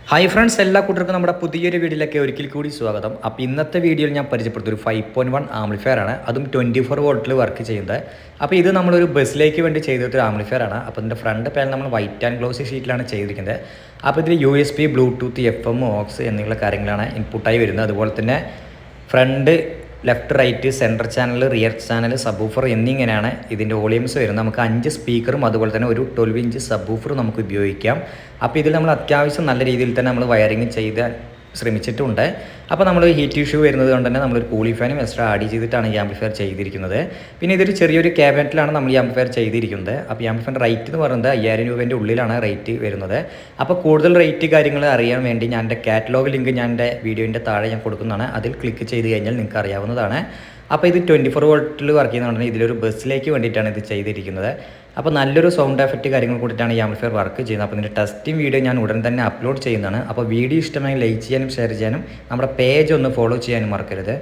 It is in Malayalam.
ഹായ് ഫ്രണ്ട്സ്, എല്ലാ കൂട്ടർക്കും നമ്മുടെ പുതിയൊരു വീഡിയോയിലേക്ക് ഒരിക്കൽ കൂടി സ്വാഗതം. അപ്പോൾ ഇന്നത്തെ വീഡിയോയിൽ ഞാൻ പരിചയപ്പെടുത്തിയ ഒരു 5.1 ആംപ്ലിഫയർ ആണ്, അതും 24 വോൾട്ടിൽ വർക്ക് ചെയ്യുന്നത്. അപ്പോൾ ഇത് നമ്മളൊരു ബസ്സിലേക്ക് വേണ്ടി ചെയ്തിട്ടൊരു ആംപ്ലിഫയർ ആണ്. അപ്പോൾ ഇതിൻ്റെ ഫ്രണ്ട് പാനൽ നമ്മൾ വൈറ്റ് ആൻഡ് ഗ്ലോസി ഷീറ്റിലാണ് ചെയ്തിരിക്കുന്നത്. അപ്പോൾ ഇതിൽ USB, ബ്ലൂടൂത്ത്, FM, ഓക്സ് എന്നിവയുള്ള കാര്യങ്ങളാണ് ഇൻപുട്ടായി വരുന്നത്. അതുപോലെ തന്നെ front, left, right, centre channel, rear channel, subwoofer എന്നിങ്ങനെയാണ് ഇതിൻ്റെ വോളിയംസ് വരുന്നത്. നമുക്ക് 5 സ്പീക്കറും അതുപോലെ തന്നെ ഒരു 12 ഇഞ്ച് സബ്വൂഫർ നമുക്ക് ഉപയോഗിക്കാം. അപ്പോൾ ഇതിൽ നമ്മൾ അത്യാവശ്യം നല്ല രീതിയിൽ തന്നെ നമ്മൾ വയറിങ് ചെയ്ത് ശ്രമിച്ചിട്ടുണ്ട്. അപ്പോൾ നമ്മൾ ഹീറ്റ് ഇഷ്യൂ വരുന്നത് കൊണ്ട് തന്നെ നമ്മളൊരു കൂളിംഗ് ഫാനും എക്സ്ട്രാ ആഡ് ചെയ്തിട്ടാണ് ഈ ആംപ്ലിഫയർ ചെയ്തിരിക്കുന്നത്. പിന്നെ ഇതൊരു ചെറിയൊരു ക്യാബിനറ്റിലാണ് നമ്മൾ ഈ ആംപ്ലിഫയർ ചെയ്തിരിക്കുന്നത്. അപ്പോൾ ഈ ആംപ്ലിഫയർ റേറ്റ് എന്ന് പറയുന്നത് 5000 രൂപേൻ്റെ ഉള്ളിലാണ് റേറ്റ് വരുന്നത്. അപ്പോൾ കൂടുതൽ റേറ്റ് കാര്യങ്ങൾ അറിയാൻ വേണ്ടി ഞാൻ എൻ്റെ കാറ്റലോഗ് ലിങ്ക് ഞാൻ എൻ്റെ വീഡിയോൻ്റെ താഴെ ഞാൻ കൊടുക്കുന്നതാണ്. അതിൽ ക്ലിക്ക് ചെയ്ത് കഴിഞ്ഞാൽ നിങ്ങൾക്ക് അറിയാവുന്നതാണ്. അപ്പോൾ ഇത് 24 വോൾട്ടിൽ വർക്ക് ചെയ്യുന്നതുകൊണ്ട് ഇതിലൊരു ബസ്സിലേക്ക് വേണ്ടിയിട്ടാണ് ഇത് ചെയ്തിരിക്കുന്നത്. അപ്പോൾ നല്ലൊരു സൗണ്ട് എഫക്റ്റ് കാര്യങ്ങൾ കൂടിയിട്ടാണ് ഈ ആംപ്ലിഫയർ വർക്ക് ചെയ്യുന്നത്. അപ്പോൾ ഇതിൻ്റെ ടെസ്റ്റിംഗ് വീഡിയോ ഞാൻ ഉടൻ തന്നെ അപ്ലോഡ് ചെയ്യുന്നതാണ്. അപ്പോൾ വീഡിയോ ഇഷ്ടമായി ലൈക്ക് ചെയ്യാനും ഷെയർ ചെയ്യാനും നമ്മുടെ പേജ് ഒന്ന് ഫോളോ ചെയ്യാനും മറക്കരുത്.